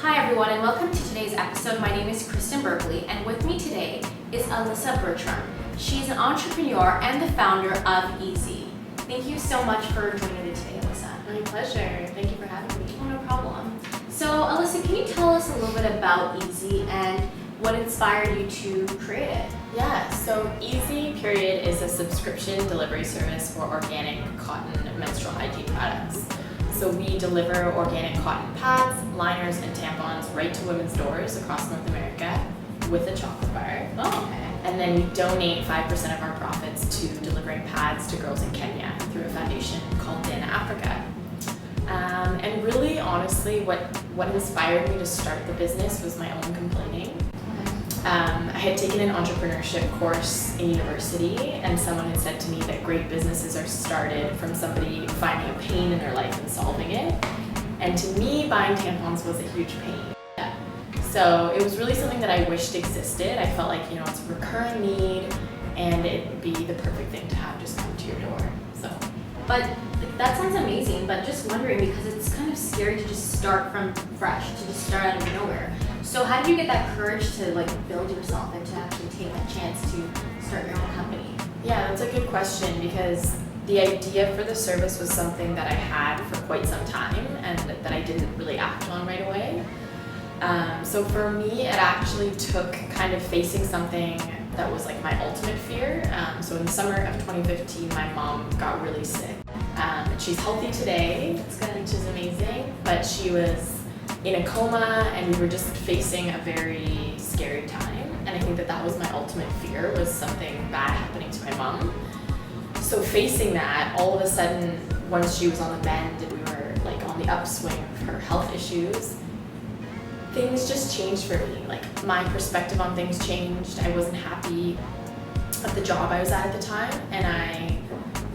Hi everyone and welcome to today's episode. My name is Kristen Berkeley and with me today is Alyssa Bertram. She's an entrepreneur and the founder of Easy. Thank you so much for joining me today, Alyssa. My pleasure. Thank you for having me. Oh, no problem. So Alyssa, can you tell us a little bit about Easy and what inspired you to create it? Yeah, so Easy Period is a subscription delivery service for organic cotton menstrual hygiene products. So we deliver organic cotton pads, liners, and tampons right to women's doors across North America with a chocolate bar. Oh, okay. And then we donate 5% of our profits to delivering pads to girls in Kenya through a foundation called Dana Africa. And really, honestly, what inspired me to start the business was my own complaining. I had taken an entrepreneurship course in university, and someone had said to me that great businesses are started from somebody finding a pain in their life and solving it. And to me, buying tampons was a huge pain. Yeah. So it was really something that I wished existed. I felt like, it's a recurring need, and it would be the perfect thing to have just come to your door. But that sounds amazing, but just wondering because it's kind of scary to just start from fresh, to just start out of nowhere. So how did you get that courage to build yourself and to actually take that chance to start your own company? Yeah, that's a good question because the idea for the service was something that I had for quite some time and that I didn't really act on right away. So for me, it actually took kind of facing something that was my ultimate fear. So in the summer of 2015, my mom got really sick. She's healthy today, which is amazing, but she was in a coma and we were just facing a very scary time. And I think that was my ultimate fear, was something bad happening to my mom. So facing that, all of a sudden, once she was on the mend and we were on the upswing of her health issues, things just changed for me. My perspective on things changed. I wasn't happy at the job I was at the time, and I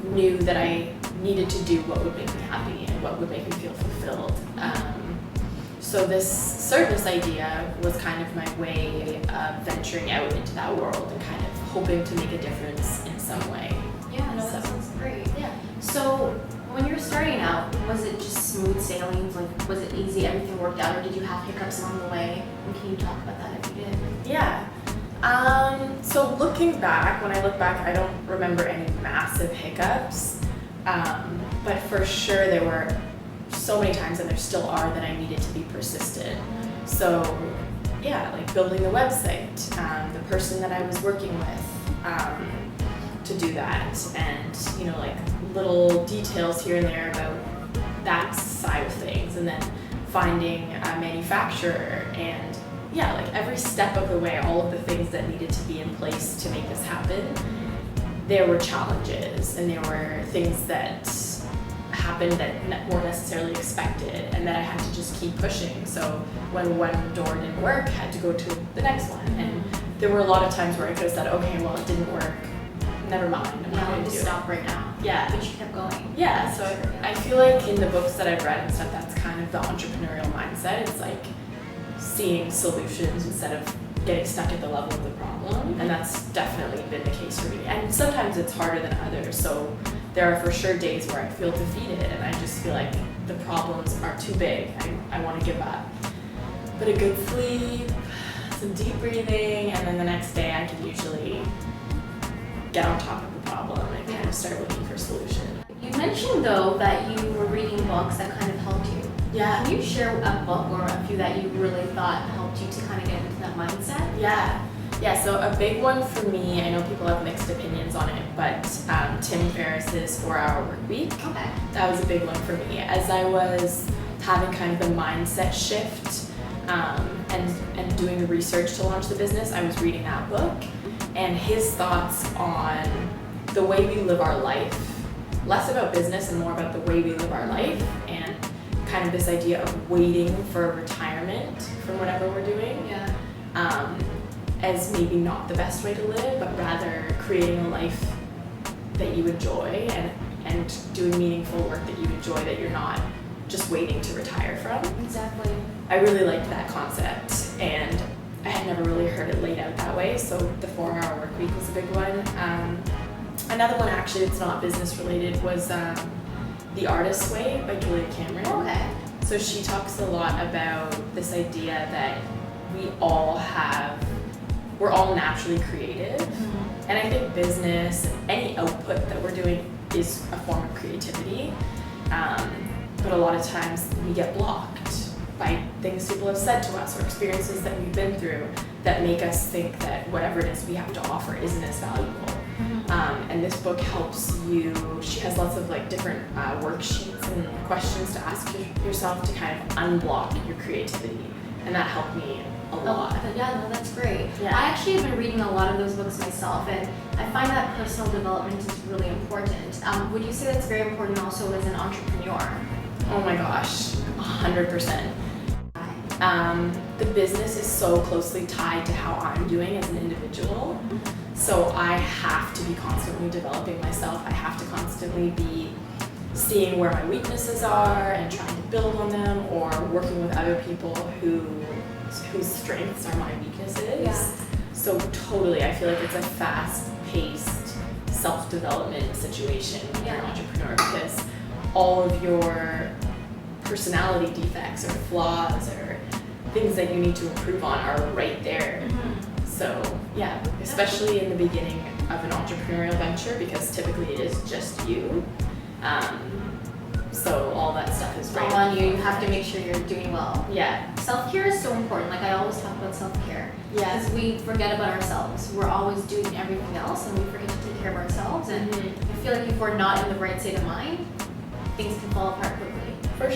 knew that I needed to do what would make me happy and what would make me feel fulfilled. So this service idea was kind of my way of venturing out into that world and kind of hoping to make a difference in some way. Yeah, no, that sounds great. Yeah. So when you were starting out, was it just smooth sailing? Was it easy? Everything worked out, or did you have hiccups along the way? And can you talk about that if you did? Yeah. So looking back, when I look back, I don't remember any massive hiccups. But for sure there were so many times, and there still are, that I needed to be persistent. So yeah, building the website, the person that I was working with to do that, and little details here and there about that side of things, and then finding a manufacturer, and every step of the way, all of the things that needed to be in place to make this happen. There were challenges and there were things that happened that weren't necessarily expected, and that I had to just keep pushing. So when one door didn't work, I had to go to the next one. And there were a lot of times where I could have said, okay, well, it didn't work, never mind, I'm not going to do it. Stop right now. Yeah. But you kept going. Yeah, so I feel like in the books that I've read and stuff, that's kind of the entrepreneurial mindset. It's seeing solutions instead of getting stuck at the level of the problem, and that's definitely been the case for me. And sometimes it's harder than others, so there are for sure days where I feel defeated and I just feel like the problems are too big, I want to give up. But a good sleep, some deep breathing, and then the next day I can usually get on top of the problem and kind of start looking for solutions. You mentioned though that you were reading books that kind of helped you. Yeah. Can you share a book or a few that you really thought helped you to kind of get into that mindset? Yeah, so a big one for me, I know people have mixed opinions on it, but Tim Ferriss's 4-Hour Workweek. Okay. That was a big one for me. As I was having kind of the mindset shift and doing the research to launch the business, I was reading that book, and his thoughts on the way we live our life, less about business and more about the way we live our life, and kind of this idea of waiting for retirement from whatever we're doing. Yeah. As maybe not the best way to live, but rather creating a life that you enjoy and doing meaningful work that you enjoy, that you're not just waiting to retire from. Exactly. I really liked that concept, and I had never really heard it laid out that way, so the 4-Hour Workweek was a big one. Another one actually that's not business related was The Artist's Way by Julia Cameron. Okay. So she talks a lot about this idea that we're all naturally creative. Mm-hmm. And I think business, any output that we're doing is a form of creativity. But a lot of times we get blocked by things people have said to us or experiences that we've been through that make us think that whatever it is we have to offer isn't as valuable. And this book helps you. She has lots of like different worksheets and questions to ask yourself to kind of unblock your creativity, and that helped me a lot. Yeah, no, that's great. Yeah. I actually have been reading a lot of those books myself, and I find that personal development is really important. Would you say that's very important also as an entrepreneur? Oh my gosh, 100%. The business is so closely tied to how I'm doing as an individual. So I have to be constantly developing myself. I have to constantly be seeing where my weaknesses are and trying to build on them, or working with other people whose strengths are my weaknesses. Yeah. So totally, I feel like it's a fast-paced self-development situation when you're an entrepreneur, because all of your personality defects or flaws or things that you need to improve on are right there. So yeah, especially in the beginning of an entrepreneurial venture, because typically it is just you. So all that stuff is right All on you. You have to make sure you're doing well. Yeah. Self-care is so important. Like I always talk about self-care. Yeah. Because we forget about ourselves. We're always doing everything else, and we forget to take care of ourselves. And I feel like if we're not in the right state of mind, things can fall apart quickly. For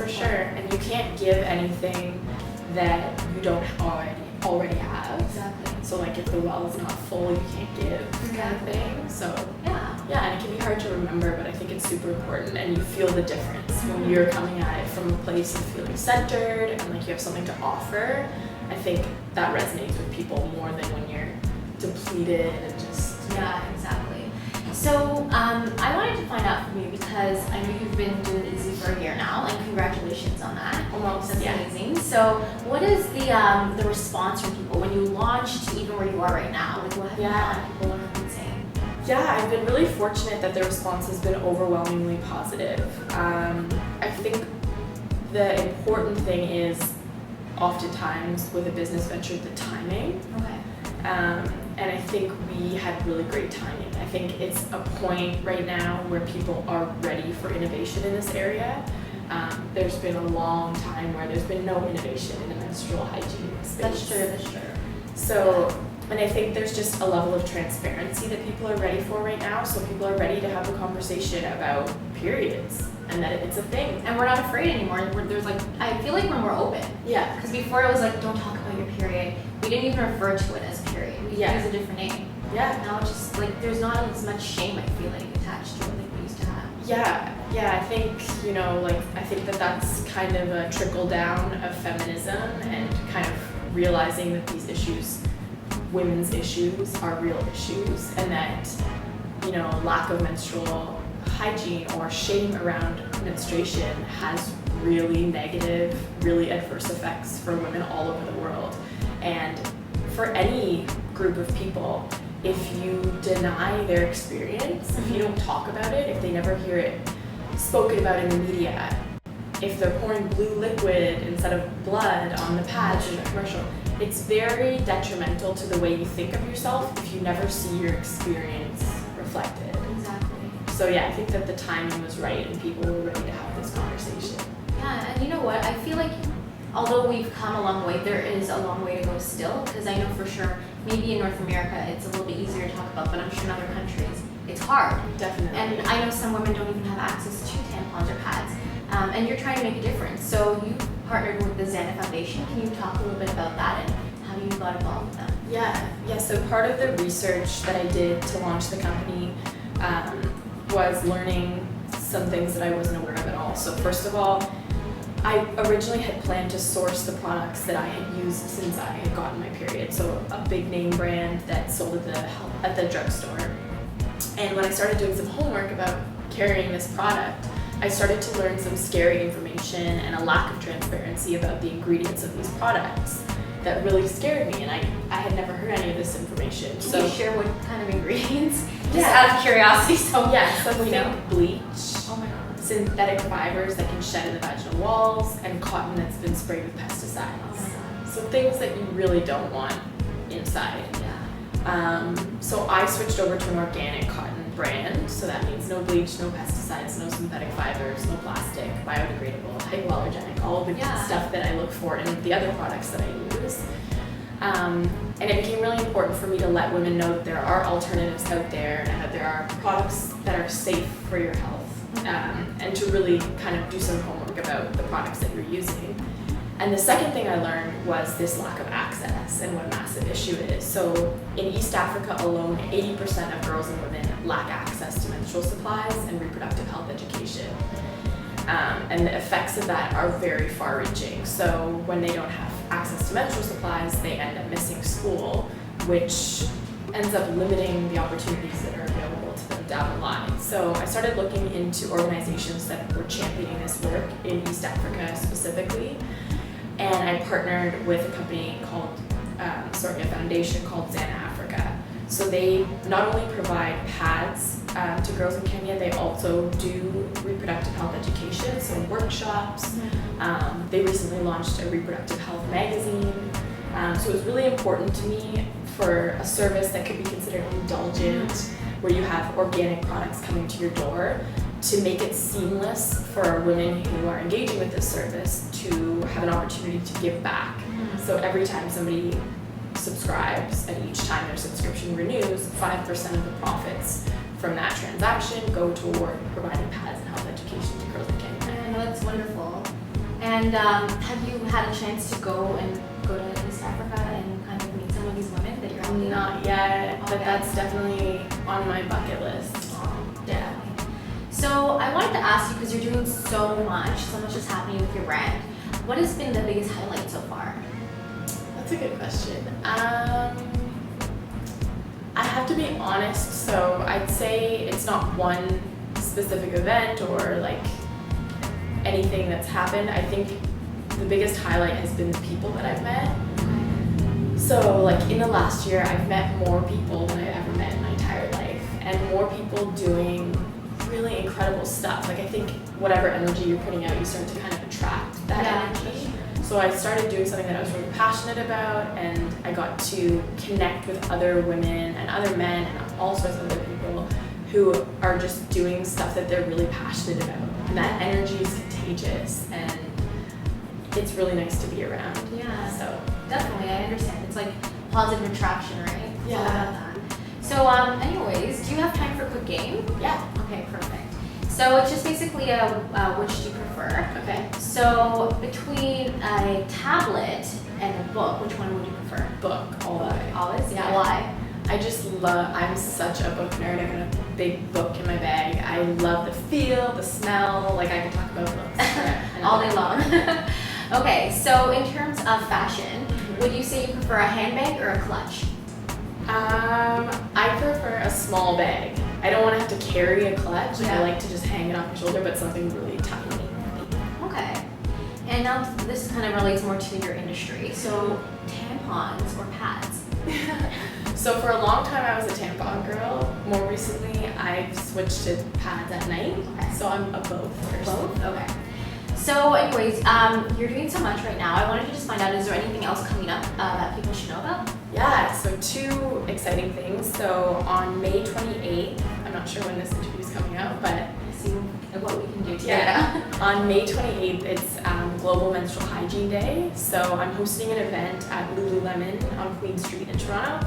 sure. And you can't give anything that you don't already have. Exactly. So like if the well is not full, you can't give, kind of thing. So yeah, and it can be hard to remember, but I think it's super important, and you feel the difference when you're coming at it from a place of feeling centered and like you have something to offer. I think that resonates with people more than when you're depleted and just Yeah, exactly. So I wanted to find out from you, because I know you've been doing Easy for a year now, and congratulations on that. Almost, That's yeah. amazing. So what is the response from people when you launched to even where you are right now? Like what have you found people have been saying? Yeah, I've been really fortunate that the response has been overwhelmingly positive. I think the important thing is oftentimes with a business venture, the timing. Okay. And I think we had really great timing. I think it's a point right now where people are ready for innovation in this area. There's been a long time where there's been no innovation in the menstrual hygiene space. That's true. So, and I think there's just a level of transparency that people are ready for right now. So people are ready to have a conversation about periods and that it's a thing. And we're not afraid anymore. There's like, I feel like we're more open. Yeah. Because before it was like, don't talk about your period. We didn't even refer to it as period. We Yeah. use a different name. Yeah. Now it's just like, there's not as much shame, I feel like, attached to it like we used to have. Yeah, I think, I think that that's kind of a trickle down of feminism and kind of realizing that these issues, women's issues, are real issues, and that, lack of menstrual hygiene or shame around menstruation has really negative, really adverse effects for women all over the world. And for any group of people, if you deny their experience, if you don't talk about it, if they never hear it spoken about in the media, if they're pouring blue liquid instead of blood on the pads in the commercial, it's very detrimental to the way you think of yourself if you never see your experience reflected. Exactly. So yeah, I think that the timing was right and people were ready to have this conversation. Yeah, and you know what? I feel like although we've come a long way, there is a long way to go still, because I know for sure, maybe in North America it's a little bit easier to talk about, but I'm sure in other countries it's hard. Definitely. And I know some women don't even have access to tampons or pads, and you're trying to make a difference. So you partnered with the Xana Foundation. Can you talk a little bit about that and how you got involved with them? Yeah. So part of the research that I did to launch the company was learning some things that I wasn't aware of at all. So first of all, I originally had planned to source the products that I had used since I had gotten my period. So a big name brand that sold at the drugstore. And when I started doing some homework about carrying this product, I started to learn some scary information and a lack of transparency about the ingredients of these products that really scared me, and I had never heard any of this information. Can you share what kind of ingredients? Just Yeah. out of curiosity, so Yeah, so we know. think bleach, Oh my god. synthetic fibers that can shed in the vaginal walls, and cotton that's been sprayed with pesticides. So things that you really don't want inside. So I switched over to an organic cotton brand, so that means no bleach, no pesticides, no synthetic fibers, no plastic, biodegradable, hypoallergenic, all of the stuff that I look for in the other products that I use. And it became really important for me to let women know that there are alternatives out there and that there are products that are safe for your health, and to really kind of do some homework about the products that you're using. And the second thing I learned was this lack of access and what a massive issue it is. So in East Africa alone, 80% of girls and women lack access to menstrual supplies and reproductive health education. And the effects of that are very far-reaching. So when they don't have access to menstrual supplies, they end up missing school, which ends up limiting the opportunities that are available to them down the line. So I started looking into organizations that were championing this work in East Africa specifically. And I partnered with a company called, a foundation called Zana Africa. So they not only provide pads to girls in Kenya, they also do reproductive health education, so workshops. They recently launched a reproductive health magazine. So it was really important to me for a service that could be considered indulgent, where you have organic products coming to your door, to make it seamless for women who are engaging with this service to have an opportunity to give back. So every time somebody subscribes, and each time their subscription renews, 5% of the profits from that transaction go toward providing pads and health education to girls in Kenya. I know, that's wonderful. And have you had a chance to go to East Africa and kind of meet some of these women that you're helping? Not yet, but that's definitely on my bucket list. Yeah. So I wanted to ask you, because you're doing so much is happening with your brand. What has been the biggest highlight so far? That's a good question. I have to be honest, so I'd say it's not one specific event or like anything that's happened. I think the biggest highlight has been the people that I've met. So like in the last year, I've met more people than I've ever met in my entire life, and more people doing really incredible stuff. Like I think whatever energy you're putting out, you start to kind of attract that energy. So I started doing something that I was really passionate about, and I got to connect with other women and other men and all sorts of other people who are just doing stuff that they're really passionate about. And that energy is contagious, and it's really nice to be around. Yeah. So definitely, I understand. It's like positive attraction, right? It's all about that. So anyways, do you have time for a quick game? Yeah. Okay, perfect. So it's just basically a which do you prefer? Okay. So between a tablet and a book, which one would you prefer? Book, all the way. Always? Yeah. Why? I just love, I'm such a book nerd. I've got a big book in my bag. I love the feel, the smell, like I can talk about books all day long. Okay, so in terms of fashion, would you say you prefer a handbag or a clutch? I prefer a small bag. I don't want to have to carry a clutch. Like I like to just hang it off my shoulder, but something really tiny. Okay. And now this kind of relates more to your industry. So tampons or pads? So for a long time I was a tampon girl. More recently I've switched to pads at night. Okay. So I'm a both person. Both? Okay. So anyways, you're doing so much right now. I wanted to just find out, is there anything else coming up that people should know about? Yeah, so two exciting things. So on May 28th, I'm not sure when this interview is coming out, but See what we can do together. yeah. On May 28th, it's Global Menstrual Hygiene Day. So I'm hosting an event at Lululemon on Queen Street in Toronto,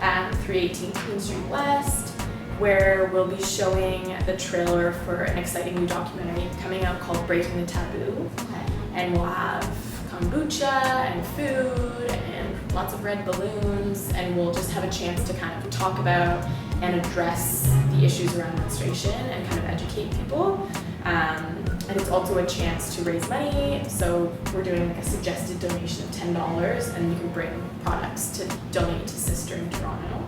at 318 Queen Street West, where we'll be showing the trailer for an exciting new documentary coming out called Breaking the Taboo. Okay. And we'll have kombucha and food and lots of red balloons, and we'll just have a chance to kind of talk about and address the issues around menstruation and kind of educate people. And it's also a chance to raise money, so we're doing like a suggested donation of $10, and you can bring products to donate to Sister in Toronto.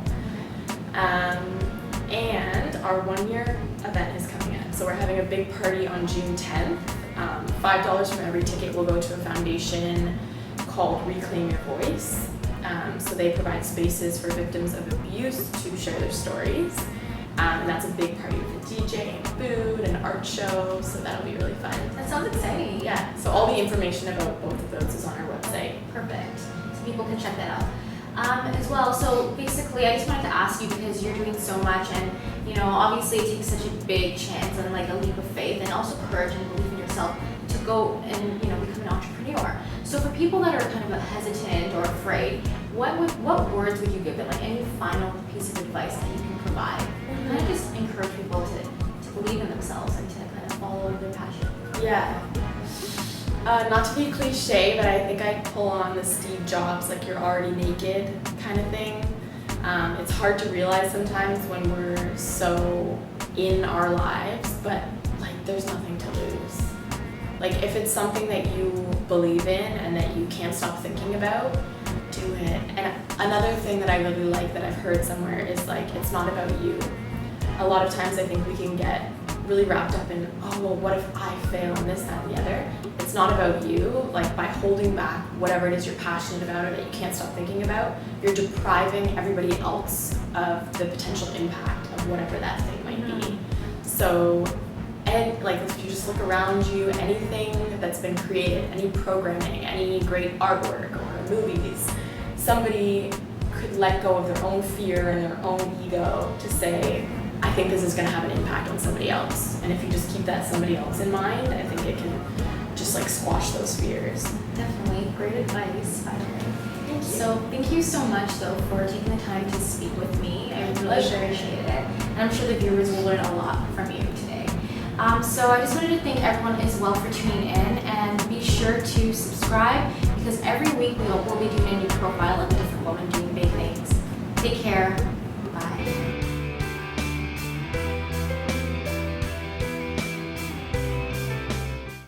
And our 1-year event is coming up. So we're having a big party on June 10th. $5 from every ticket will go to a foundation called Reclaim Your Voice. So they provide spaces for victims of abuse to share their stories. And that's a big party with a DJ and food and art show, so that'll be really fun. That sounds exciting. Yeah, so all the information about both of those is on our website. Perfect. So people can check that out. As well, so basically I just wanted to ask you, because you're doing so much, and obviously it takes such a big chance and like a leap of faith and also courage and belief in yourself to go and become an entrepreneur. So for people that are kind of hesitant or afraid, what words would you give them? Like any final piece of advice that you can provide? Kind of just encourage people to believe in themselves and to kind of follow their passion. Yeah. Not to be cliche, but I think I'd pull on the Steve Jobs, like you're already naked kind of thing. It's hard to realize sometimes when we're so in our lives, but like there's nothing to lose. Like if it's something that you believe in and that you can't stop thinking about, do it. And another thing that I really like that I've heard somewhere is like, it's not about you. A lot of times I think we can get really wrapped up in, oh, well, what if I fail and this, that, and the other? It's not about you. Like by holding back whatever it is you're passionate about or that you can't stop thinking about, you're depriving everybody else of the potential impact of whatever that thing might be. So, and like if you just look around you, anything that's been created, any programming, any great artwork or movies, somebody could let go of their own fear and their own ego to say, I think this is going to have an impact on somebody else. And if you just keep that somebody else in mind, I think it can just like squash those fears. Definitely. Great advice, by the way. Thank you. So thank you so much though for taking the time to speak with me. I really appreciate it. And I'm sure the viewers will learn a lot from you today. So I just wanted to thank everyone as well for tuning in, and be sure to subscribe, because every week we'll be doing a new profile of a different woman doing big things. Take care. Bye.